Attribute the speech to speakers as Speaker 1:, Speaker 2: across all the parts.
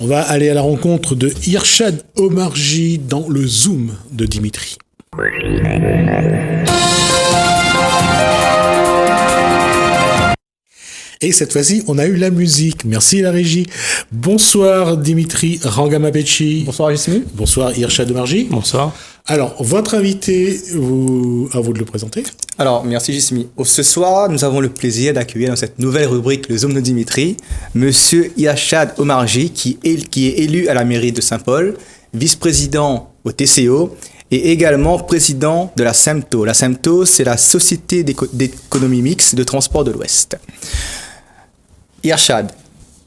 Speaker 1: On va aller à la rencontre de Irshad Omarji dans le Zoom de Dimitri. Et cette fois-ci, on a eu la musique. Merci la régie. Bonsoir Dimitri Rangamapechi.
Speaker 2: Bonsoir Jismi.
Speaker 1: Bonsoir Irshad Omarji.
Speaker 2: Bonsoir.
Speaker 1: Alors, votre invité, à vous de le présenter.
Speaker 3: Alors, merci Jismi. Ce soir, nous avons le plaisir d'accueillir dans cette nouvelle rubrique, le Zoom de Dimitri, Monsieur Irshad Omarji, qui est élu à la mairie de Saint-Paul, vice-président au TCO et également président de la SEMTO. La SEMTO, c'est la Société d'économie mixte de transport de l'Ouest. Irshad,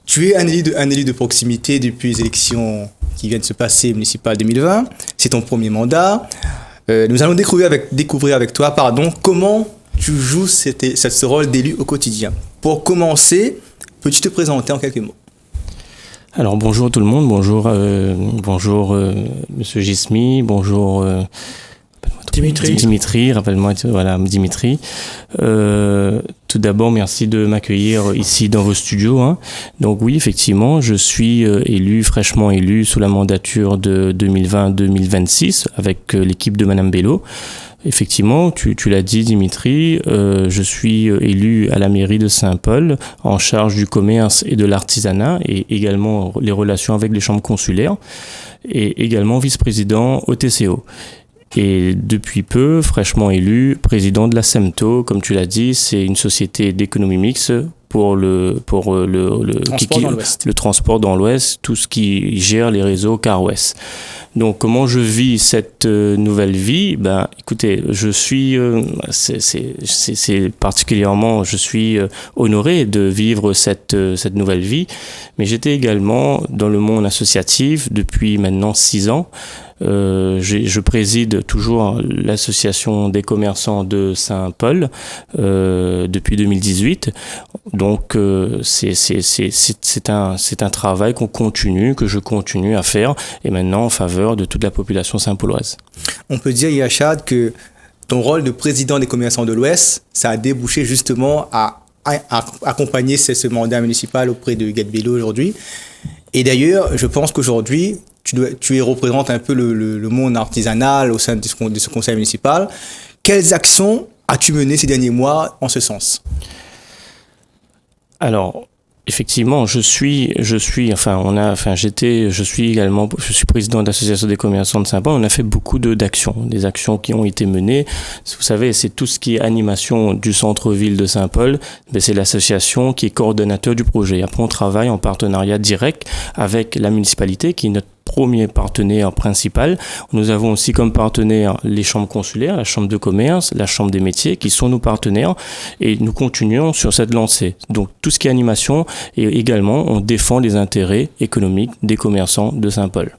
Speaker 3: tu es un élu de proximité depuis les élections qui viennent de se passer municipales 2020. C'est ton premier mandat. Nous allons découvrir avec toi comment tu joues ce rôle d'élu au quotidien. Pour commencer, peux-tu te présenter en quelques mots?
Speaker 2: Alors bonjour tout le monde, bonjour Monsieur Jismi, bonjour Dimitri, rappelle-moi, voilà Dimitri. Tout d'abord, merci de m'accueillir ici dans vos studios. Hein. Donc oui, effectivement, je suis fraîchement élu sous la mandature de 2020-2026 avec l'équipe de Madame Bello. Effectivement, tu l'as dit Dimitri, je suis élu à la mairie de Saint-Paul en charge du commerce et de l'artisanat et également les relations avec les chambres consulaires et également vice-président au TCO. Et depuis peu, fraîchement élu, président de la SEMTO, comme tu l'as dit, c'est une société d'économie mixte pour le transport dans l'Ouest, tout ce qui gère les réseaux Car West. Donc, comment je vis cette nouvelle vie? Ben, écoutez, je suis honoré de vivre cette nouvelle vie, mais j'étais également dans le monde associatif depuis maintenant 6 ans. Je préside toujours l'association des commerçants de Saint-Paul depuis 2018. Donc c'est un travail que je continue à faire et maintenant en faveur de toute la population saint-pauloise.
Speaker 3: On peut dire, Irshad, que ton rôle de président des commerçants de l'Ouest, ça a débouché justement à accompagner ce mandat municipal auprès de Get Bello aujourd'hui. Et d'ailleurs, je pense qu'aujourd'hui, tu représentes un peu le monde artisanal au sein de ce conseil municipal. Quelles actions as-tu menées ces derniers mois en ce sens?
Speaker 2: Alors, effectivement, je suis président de l'association des commerçants de Saint-Paul. On a fait beaucoup d'actions, des actions qui ont été menées. Vous savez, c'est tout ce qui est animation du centre-ville de Saint-Paul. C'est l'association qui est coordonnateur du projet. Après, on travaille en partenariat direct avec la municipalité qui est notre premier partenaire principal. Nous avons aussi comme partenaire les chambres consulaires, la chambre de commerce, la chambre des métiers qui sont nos partenaires et nous continuons sur cette lancée. Donc tout ce qui est animation et également on défend les intérêts économiques des commerçants de Saint-Paul.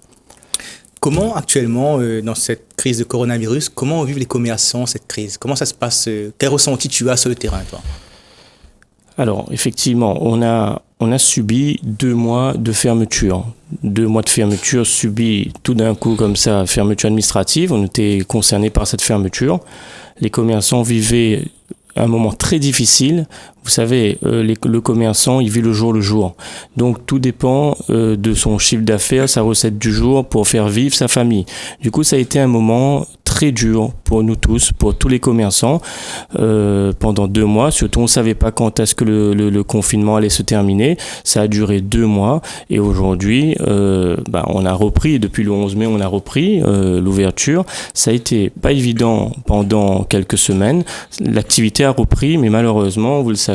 Speaker 3: Comment actuellement, dans cette crise de coronavirus, comment vivent les commerçants cette crise? Comment ça se passe? Quel ressenti tu as sur le terrain, toi?
Speaker 2: Alors, effectivement, on a subi 2 mois de fermeture. 2 mois de fermeture subis tout d'un coup comme ça, fermeture administrative. On était concernés par cette fermeture. Les commerçants vivaient un moment très difficile. Vous savez, le commerçant, il vit le jour. Donc, tout dépend de son chiffre d'affaires, sa recette du jour pour faire vivre sa famille. Du coup, ça a été un moment très dur pour nous tous, pour tous les commerçants, pendant 2 mois. Surtout, on ne savait pas quand est-ce que le confinement allait se terminer. Ça a duré 2 mois. Et aujourd'hui, on a repris, depuis le 11 mai, on a repris l'ouverture. Ça a été pas évident pendant quelques semaines. L'activité a repris, mais malheureusement, vous le savez,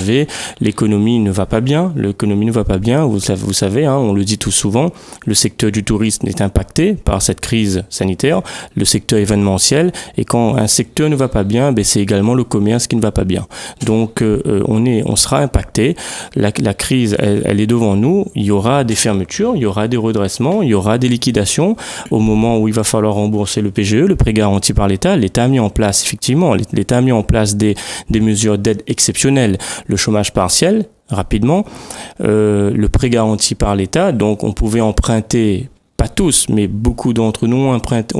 Speaker 2: l'économie ne va pas bien. Vous savez, hein, on le dit tout souvent, le secteur du tourisme est impacté par cette crise sanitaire, le secteur événementiel, et quand un secteur ne va pas bien, c'est également le commerce qui ne va pas bien. Donc, on sera impacté. La crise, elle est devant nous. Il y aura des fermetures, il y aura des redressements, il y aura des liquidations. Au moment où il va falloir rembourser le PGE, le prêt garanti par l'État, l'État a mis en place, effectivement, l'État a mis en place des mesures d'aide exceptionnelles. Le chômage partiel, rapidement, le prêt garanti par l'État, donc on pouvait emprunter pas tous, mais beaucoup d'entre nous ont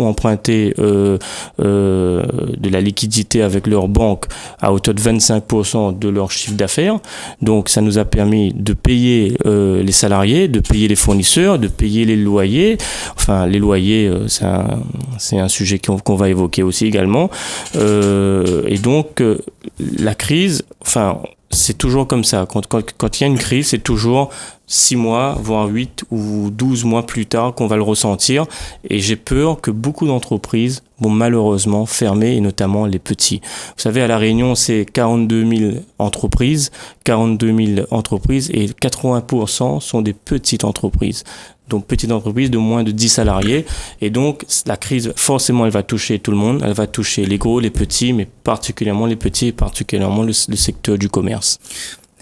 Speaker 2: emprunté de la liquidité avec leur banque à hauteur de 25% de leur chiffre d'affaires. Donc ça nous a permis de payer les salariés, de payer les fournisseurs, de payer les loyers. Enfin, les loyers, c'est un sujet qu'on va évoquer aussi également. Et donc la crise, enfin, c'est toujours comme ça. Quand il y a une crise, c'est toujours 6 mois, voire 8 ou 12 mois plus tard qu'on va le ressentir. Et j'ai peur que beaucoup d'entreprises vont malheureusement fermer, et notamment les petits. Vous savez, à La Réunion, c'est 42 000 entreprises, et 80% sont des petites entreprises. Donc, petites entreprises de moins de 10 salariés. Et donc, la crise, forcément, elle va toucher tout le monde. Elle va toucher les gros, les petits, mais particulièrement les petits et particulièrement le secteur du commerce.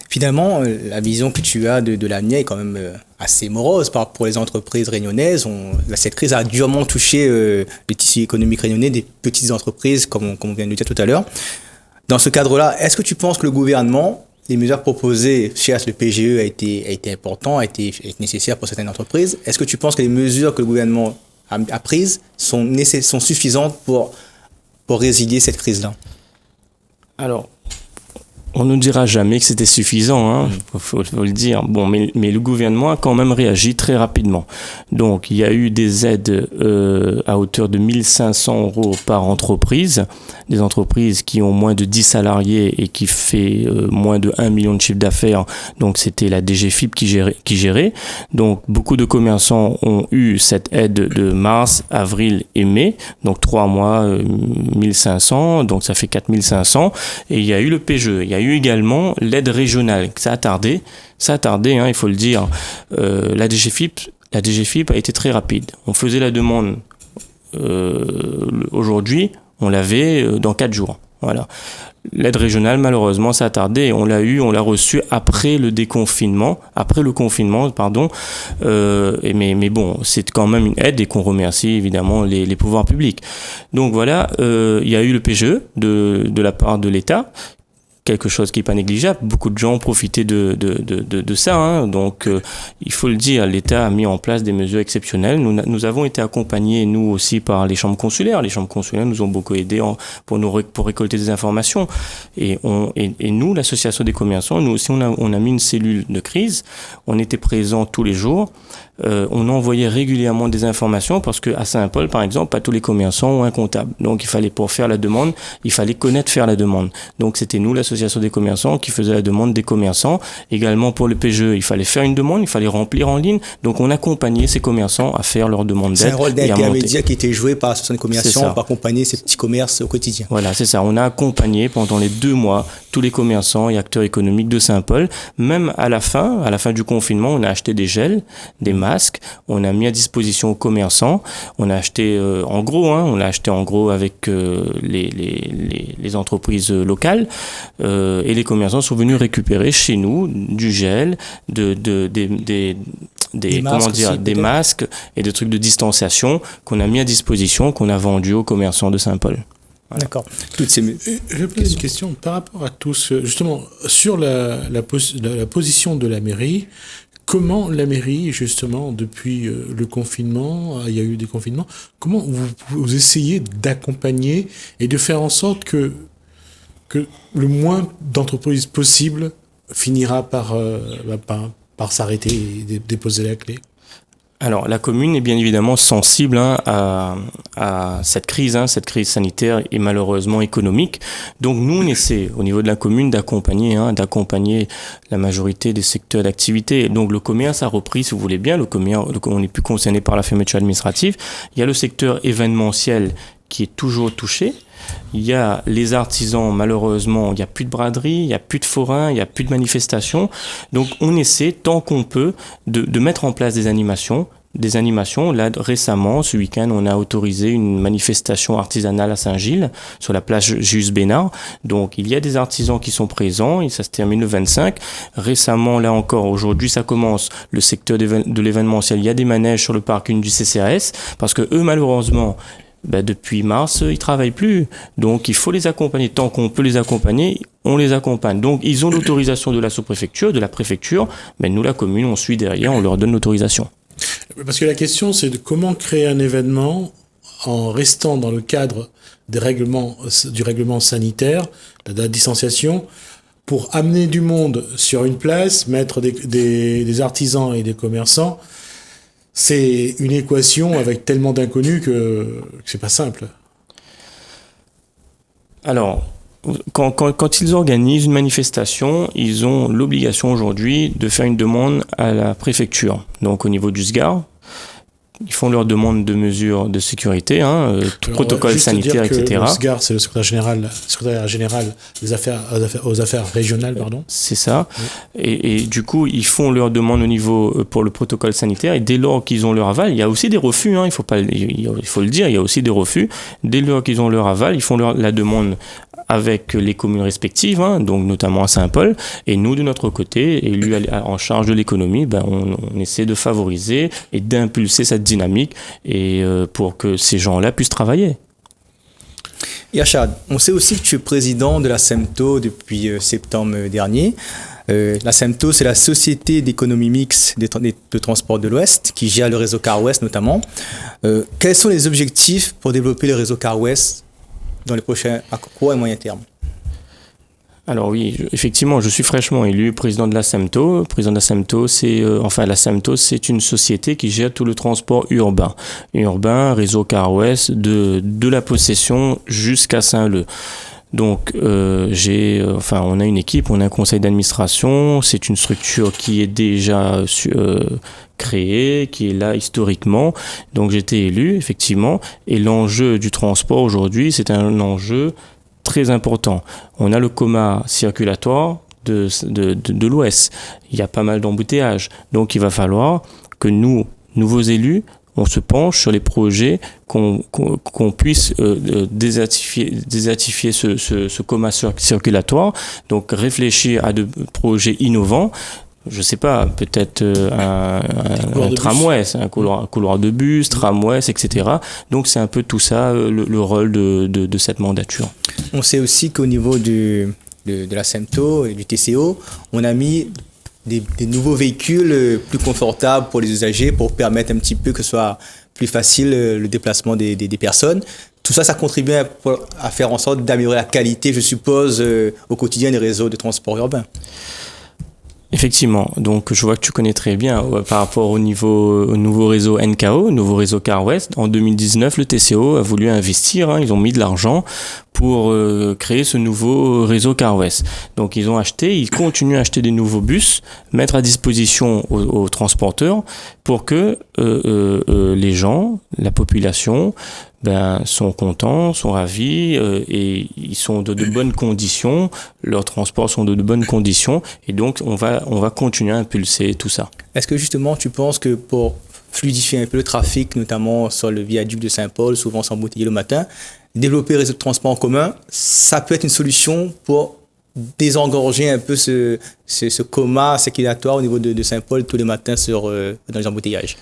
Speaker 3: Finalement, la vision que tu as de l'avenir est quand même assez morose pour les entreprises réunionnaises. Cette crise a durement touché le tissu économique réunionnais, des petites entreprises, comme on vient de le dire tout à l'heure. Dans ce cadre-là, est-ce que tu penses que le gouvernement, les mesures proposées, certes, le PGE a été important, a été nécessaire pour certaines entreprises. Est-ce que tu penses que les mesures que le gouvernement a prises sont suffisantes pour résilier cette crise-là?
Speaker 2: Alors, on ne dira jamais que c'était suffisant, hein, faut le dire. Bon, mais le gouvernement a quand même réagi très rapidement. Donc, il y a eu des aides à hauteur de 1 500 € par entreprise, des entreprises qui ont moins de 10 salariés et qui fait moins de 1 million de chiffre d'affaires. Donc, c'était la DGFiP qui gérait. Donc, beaucoup de commerçants ont eu cette aide de mars, avril et mai. Donc, 3 mois, 1 500, donc ça fait 4 500. Et il y a eu le PGE. Il y a eu également l'aide régionale. Ça a tardé, hein, il faut le dire. La DGFiP a été très rapide. On faisait la demande aujourd'hui, on l'avait dans 4 jours. Voilà. L'aide régionale, malheureusement, ça a tardé. On l'a reçue après le confinement, pardon. Mais bon, c'est quand même une aide et qu'on remercie évidemment les pouvoirs publics. Donc voilà, il y a eu le PGE de la part de l'État. Quelque chose qui n'est pas négligeable. Beaucoup de gens ont profité de ça. Hein. Donc, il faut le dire, l'État a mis en place des mesures exceptionnelles. Nous avons été accompagnés, nous aussi, par les chambres consulaires. Les chambres consulaires nous ont beaucoup aidés pour récolter des informations. Et nous, l'association des commerçants, nous aussi, on a mis une cellule de crise. On était présents tous les jours. On envoyait régulièrement des informations parce que à Saint-Paul, par exemple, pas tous les commerçants ont un comptable. Donc, pour faire la demande, il fallait connaître faire la demande. Donc, c'était nous, l'association des commerçants, qui faisait la demande des commerçants. Également pour le PGE, il fallait faire une demande, il fallait remplir en ligne. Donc, on accompagnait ces commerçants à faire leur demande d'aide.
Speaker 3: C'est un rôle d'intermédiaire qui était joué par l'association des commerçants pour accompagner ces petits commerces au quotidien.
Speaker 2: Voilà, c'est ça. On a accompagné pendant les 2 mois tous les commerçants et acteurs économiques de Saint-Paul. Même à la fin du confinement, on a acheté des gels, des masques, on a mis à disposition aux commerçants, on a acheté en gros avec les entreprises locales et les commerçants sont venus récupérer chez nous du gel, des masques et des trucs de distanciation qu'on a mis à disposition, qu'on a vendu aux commerçants de Saint-Paul.
Speaker 3: Voilà. D'accord.
Speaker 1: Je pose une question par rapport à tous, justement, sur la position de la mairie. Comment la mairie, justement, depuis le confinement, il y a eu des confinements, comment vous essayez d'accompagner et de faire en sorte que le moins d'entreprises possible finira par s'arrêter et déposer la clé?
Speaker 2: Alors, la commune est bien évidemment sensible à cette crise sanitaire et malheureusement économique. Donc, nous, on essaie, au niveau de la commune, d'accompagner la majorité des secteurs d'activité. Donc, le commerce a repris, si vous voulez bien. On n'est plus concerné par la fermeture administrative. Il y a le secteur événementiel qui est toujours touché. Il y a les artisans, malheureusement, il n'y a plus de braderie, il n'y a plus de forains, il n'y a plus de manifestations. Donc, on essaie, tant qu'on peut, de mettre en place des animations. Là, récemment, ce week-end, on a autorisé une manifestation artisanale à Saint-Gilles, sur la place Jules Bénard. Donc, il y a des artisans qui sont présents et ça se termine le 25. Récemment, là encore, aujourd'hui, ça commence le secteur de l'événementiel. Il y a des manèges sur le parking du CCAS parce que eux, malheureusement, depuis mars, ils travaillent plus. Donc, il faut les accompagner. Tant qu'on peut les accompagner, on les accompagne. Donc, ils ont l'autorisation de la sous-préfecture, de la préfecture, mais nous, la commune, on suit derrière, on leur donne l'autorisation.
Speaker 1: Parce que la question, c'est de comment créer un événement en restant dans le cadre du règlement sanitaire, de la distanciation, pour amener du monde sur une place, mettre des artisans et des commerçants. C'est une équation avec tellement d'inconnus que c'est pas simple.
Speaker 2: Alors, quand ils organisent une manifestation, ils ont l'obligation aujourd'hui de faire une demande à la préfecture. Donc au niveau du SGAR, ils font leur demande de mesures de sécurité, protocole sanitaire, etc.
Speaker 1: Le SGAR, c'est le secrétaire général aux affaires régionales, pardon.
Speaker 2: C'est ça.
Speaker 1: Oui.
Speaker 2: Et du coup, ils font leur demande au niveau pour le protocole sanitaire. Et dès lors qu'ils ont leur aval, il y a aussi des refus. Il faut le dire, il y a aussi des refus. Dès lors qu'ils ont leur aval, ils font la demande avec les communes respectives, donc notamment à Saint-Paul. Et nous, de notre côté, élus en charge de l'économie, on essaie de favoriser et d'impulser cette dynamique et pour que ces gens-là puissent travailler.
Speaker 3: Yachad, on sait aussi que tu es président de la SEMTO depuis septembre dernier. La SEMTO, c'est la Société d'économie mixte de transport de l'Ouest qui gère le réseau Car West notamment. Quels sont les objectifs pour développer le réseau Car West dans les prochains à court et moyen terme?
Speaker 2: Alors oui, effectivement, je suis fraîchement élu président de la SEMTO. Président de la SEMTO, la SEMTO, c'est une société qui gère tout le transport urbain. Réseau Car West, de la Possession jusqu'à Saint-Leu. Donc, on a une équipe, on a un conseil d'administration. C'est une structure qui est déjà créée, qui est là historiquement. Donc, j'ai été élu, effectivement. Et l'enjeu du transport aujourd'hui, c'est un enjeu très important. On a le coma circulatoire de l'Ouest. Il y a pas mal d'embouteillages. Donc, il va falloir que nous, nouveaux élus, on se penche sur les projets qu'on puisse désatifier ce coma circulatoire. Donc, réfléchir à de projets innovants. Je sais pas, peut-être un tramway, un couloir de bus, tramway, etc. Donc, c'est un peu tout ça, le rôle de cette mandature.
Speaker 3: On sait aussi qu'au niveau de la SEMTO et du TCO, on a mis des nouveaux véhicules plus confortables pour les usagers pour permettre un petit peu que ce soit plus facile le déplacement des personnes. Tout ça, ça contribue à faire en sorte d'améliorer la qualité, je suppose, au quotidien des réseaux de transport urbain.
Speaker 2: Effectivement, donc je vois que tu connais très bien par rapport au nouveau réseau NKO, nouveau réseau Car West. En 2019, le TCO a voulu investir, ils ont mis de l'argent pour créer ce nouveau réseau Car West. Donc ils continuent à acheter des nouveaux bus, mettre à disposition aux transporteurs pour que les gens, la population, sont contents, sont ravis et ils sont de bonnes conditions, leurs transports sont de bonnes conditions et donc on va continuer à impulser tout ça.
Speaker 3: Est-ce que justement tu penses que pour fluidifier un peu le trafic, notamment sur le viaduc de Saint-Paul, souvent s'embouteiller le matin, développer un réseau de transport en commun, ça peut être une solution pour désengorger un peu ce coma circulatoire au niveau de Saint-Paul tous les matins dans les embouteillages?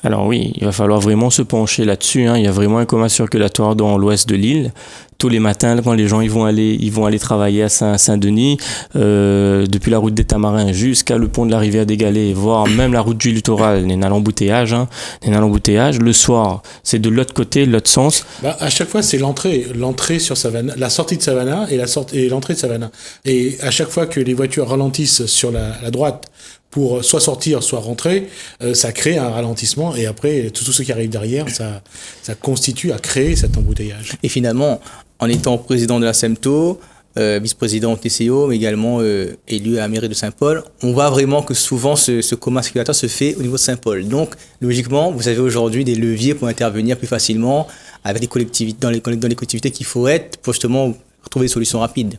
Speaker 2: Alors oui, il va falloir vraiment se pencher là-dessus. Il y a vraiment un coma circulatoire dans l'ouest de l'île. Tous les matins, quand les gens ils vont aller travailler à Saint-Denis, depuis la route des Tamarins jusqu'à le pont de la rivière des Galets, voire même la route du littoral, il y a l'embouteillage. Le soir, c'est de l'autre côté, de l'autre sens.
Speaker 1: À chaque fois, c'est l'entrée sur Savannah, la sortie de Savannah et l'entrée de Savannah. Et à chaque fois que les voitures ralentissent sur la droite pour soit sortir, soit rentrer, ça crée un ralentissement et après, tout ce qui arrive derrière, ça constitue à créer cet embouteillage.
Speaker 3: Et finalement, en étant président de la SEMTO, vice-président au TCO, mais également élu à la mairie de Saint-Paul, on voit vraiment que souvent ce coma circulatoire se fait au niveau de Saint-Paul. Donc, logiquement, vous avez aujourd'hui des leviers pour intervenir plus facilement avec les collectivités, dans les collectivités qu'il faut être pour justement trouver des solutions rapides.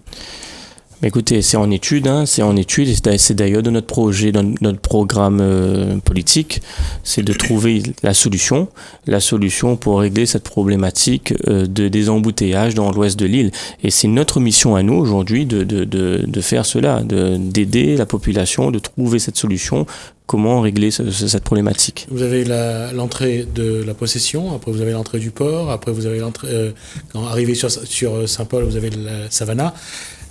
Speaker 2: Écoutez, c'est en étude, et c'est d'ailleurs de notre projet, dans notre programme politique, c'est de trouver la solution pour régler cette problématique des embouteillages dans l'ouest de l'île. Et c'est notre mission à nous aujourd'hui de faire cela, d'aider la population, de trouver cette solution. Comment régler cette problématique?
Speaker 1: Vous avez l'entrée de la Possession, après vous avez l'entrée du port, après vous avez l'entrée, quand arrivé sur Saint-Paul, vous avez la Savannah.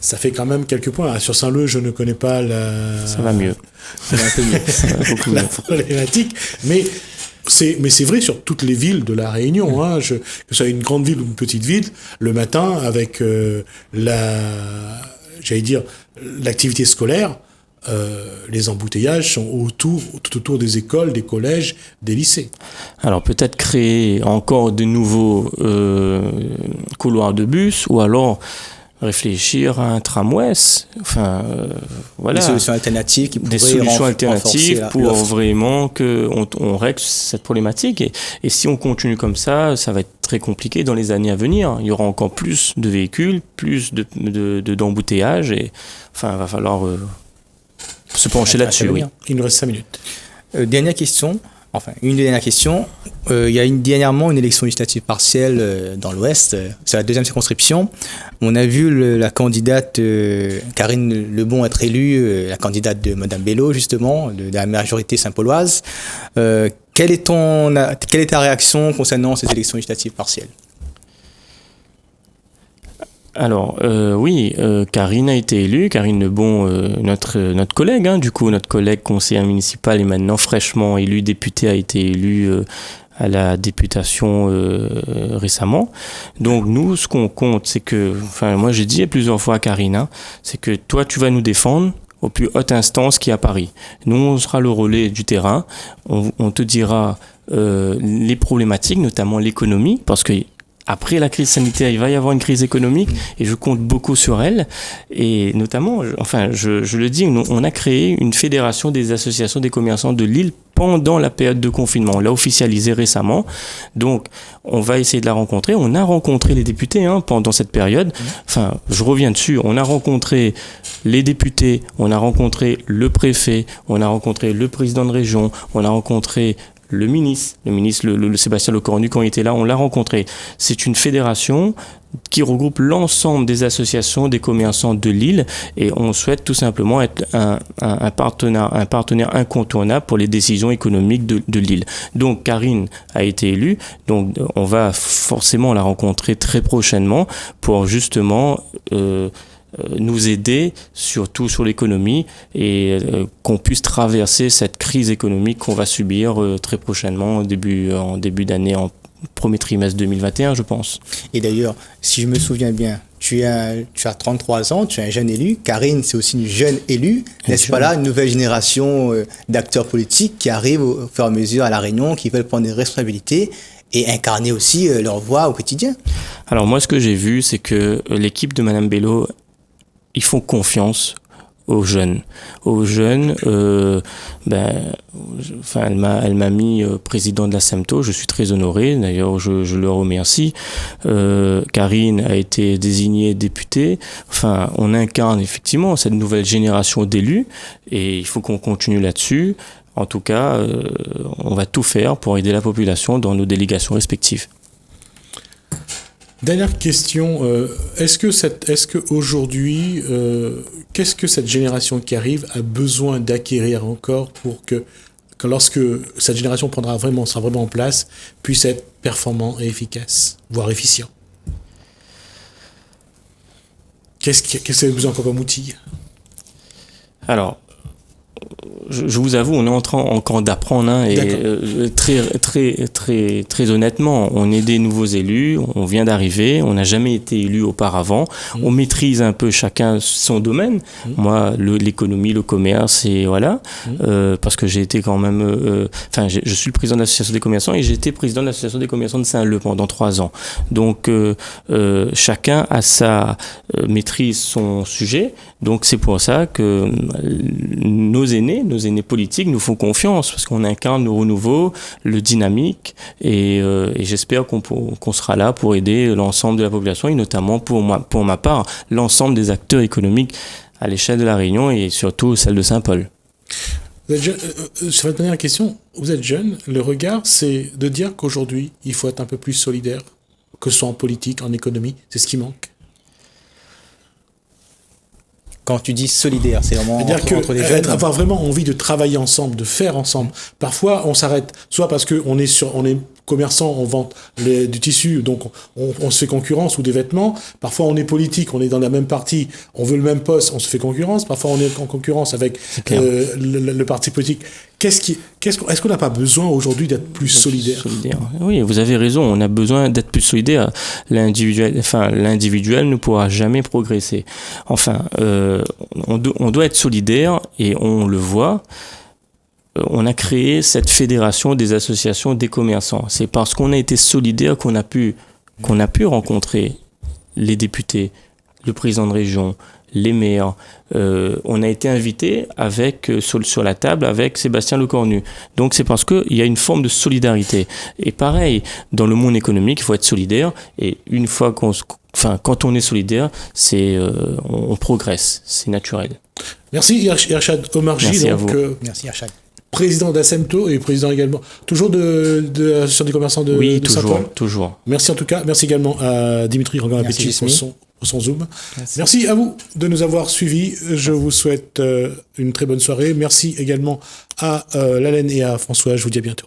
Speaker 1: Ça fait quand même quelques points. Sur Saint-Leu, je ne connais pas
Speaker 2: Ça va mieux.
Speaker 1: Ça va un peu mieux. Ça va beaucoup mieux. La problématique. Mais Mais c'est vrai sur toutes les villes de la Réunion, hein, que ce soit une grande ville ou une petite ville, le matin, avec l'activité scolaire, les embouteillages sont tout autour des écoles, des collèges, des lycées.
Speaker 2: Alors peut-être créer encore de nouveaux couloirs de bus, ou alors réfléchir à un tramway, voilà.
Speaker 3: Des solutions alternatives qui pourraient
Speaker 2: des solutions alternatives pour
Speaker 3: l'offre.
Speaker 2: vraiment qu'on règle cette problématique. Et si on continue comme ça va être très compliqué dans les années à venir. Il y aura encore plus de véhicules, plus d'embouteillages, et va falloir se pencher là-dessus. Oui.
Speaker 1: Il nous reste 5 minutes.
Speaker 3: Dernière question. Une dernière question. Il y a dernièrement une élection législative partielle dans l'Ouest. C'est la 2e circonscription. On a vu la candidate Karine Lebon être élue, la candidate de Madame Bello, justement, de la majorité saint-pauloise. Quelle est ta réaction concernant ces élections législatives partielles ?
Speaker 2: Alors, Karine a été élue. Karine Lebon, notre collègue, notre collègue conseiller municipal est maintenant fraîchement élu député, a été élu à la députation récemment. Donc nous, ce qu'on compte, c'est que, moi j'ai dit plusieurs fois à Karine, c'est que toi tu vas nous défendre aux plus hautes instances qui est à Paris. Nous, on sera le relais du terrain. On te dira les problématiques, notamment l'économie, parce que après la crise sanitaire, il va y avoir une crise économique et je compte beaucoup sur elle. Et notamment, je le dis, on a créé une fédération des associations des commerçants de Lille pendant la période de confinement. On l'a officialisé récemment. Donc, on va essayer de la rencontrer. On a rencontré les députés pendant cette période. Je reviens dessus. On a rencontré les députés, on a rencontré le préfet, on a rencontré le président de région, on a rencontré le ministre, le Sébastien Lecornu, quand il était là, on l'a rencontré. C'est une fédération qui regroupe l'ensemble des associations des commerçants de Lille et on souhaite tout simplement être un partenaire incontournable pour les décisions économiques de Lille. Donc Karine a été élue, donc on va forcément la rencontrer très prochainement pour justement nous aider surtout sur l'économie et qu'on puisse traverser cette crise économique qu'on va subir très prochainement en début d'année, en premier trimestre 2021, je pense.
Speaker 3: Et d'ailleurs, si je me souviens bien, tu as 33 ans, tu es un jeune élu. Karine, c'est aussi une jeune élue. N'est-ce pas là une nouvelle génération d'acteurs politiques qui arrivent au fur et à mesure à La Réunion, qui veulent prendre des responsabilités et incarner aussi leur voix au quotidien?
Speaker 2: Alors moi, ce que j'ai vu, c'est que l'équipe de Madame Bello, ils font confiance aux jeunes. Elle m'a mis président de la SEMTO. Je suis très honoré. D'ailleurs, je le remercie. Karine a été désignée députée. On incarne effectivement cette nouvelle génération d'élus et il faut qu'on continue là-dessus. En tout cas, on va tout faire pour aider la population dans nos délégations respectives.
Speaker 1: Dernière question, est-ce que aujourd'hui, qu'est-ce que cette génération qui arrive a besoin d'acquérir encore pour que lorsque cette génération sera vraiment en place, puisse être performant et efficace, voire efficient? Qu'est-ce que vous besoin encore comme outil?
Speaker 2: Alors, je vous avoue, on est en train encore d'apprendre et très honnêtement, on est des nouveaux élus, on vient d'arriver, on n'a jamais été élu auparavant, on maîtrise un peu chacun son domaine. Moi, l'économie, le commerce, et voilà, parce que j'ai été quand même, je suis le président de l'association des commerçants et j'ai été président de l'association des commerçants de Saint-Leu pendant 3 ans. Donc, chacun a maîtrise son sujet. Donc, c'est pour ça que nos aînés politiques nous font confiance parce qu'on incarne le renouveau, le dynamique et j'espère qu'on sera là pour aider l'ensemble de la population et notamment pour ma part, l'ensemble des acteurs économiques à l'échelle de La Réunion et surtout celle de Saint-Paul.
Speaker 1: Sur votre dernière question, vous êtes jeune, le regard c'est de dire qu'aujourd'hui il faut être un peu plus solidaire, que ce soit en politique, en économie, c'est ce qui manque.
Speaker 3: Quand tu dis solidaire, c'est vraiment entre les jeunes.
Speaker 1: Avoir vraiment envie de travailler ensemble, de faire ensemble. Parfois, on s'arrête, soit parce qu'on est commerçant, on vend du tissu, donc on se fait concurrence, ou des vêtements. Parfois, on est politique, on est dans la même partie, on veut le même poste, on se fait concurrence. Parfois, on est en concurrence avec le parti politique. Est-ce qu'on n'a pas besoin aujourd'hui d'être plus solidaire?
Speaker 2: Oui, vous avez raison, on a besoin d'être plus solidaire. L'individuel ne pourra jamais progresser. Enfin, on doit être solidaire et on le voit. On a créé cette fédération des associations des commerçants. C'est parce qu'on a été solidaire qu'on a pu rencontrer les députés, le président de région, les maires. On a été invité sur la table avec Sébastien Lecornu. Donc c'est parce qu'il y a une forme de solidarité. Et pareil, dans le monde économique, il faut être solidaire. Et une fois quand on est solidaire, on progresse. C'est naturel.
Speaker 1: Merci Irshad Omarji.
Speaker 2: Merci à vous.
Speaker 3: Merci Irshad.
Speaker 1: Président d'Assemto et président également, toujours de l'Association des commerçants de Saint-Paul.
Speaker 2: Toujours.
Speaker 1: Merci en tout cas. Merci également à Dimitri Rangarin-Petit pour son Zoom. Merci à vous de nous avoir suivis. Je vous souhaite une très bonne soirée. Merci également à Lalaine et à François. Je vous dis à bientôt.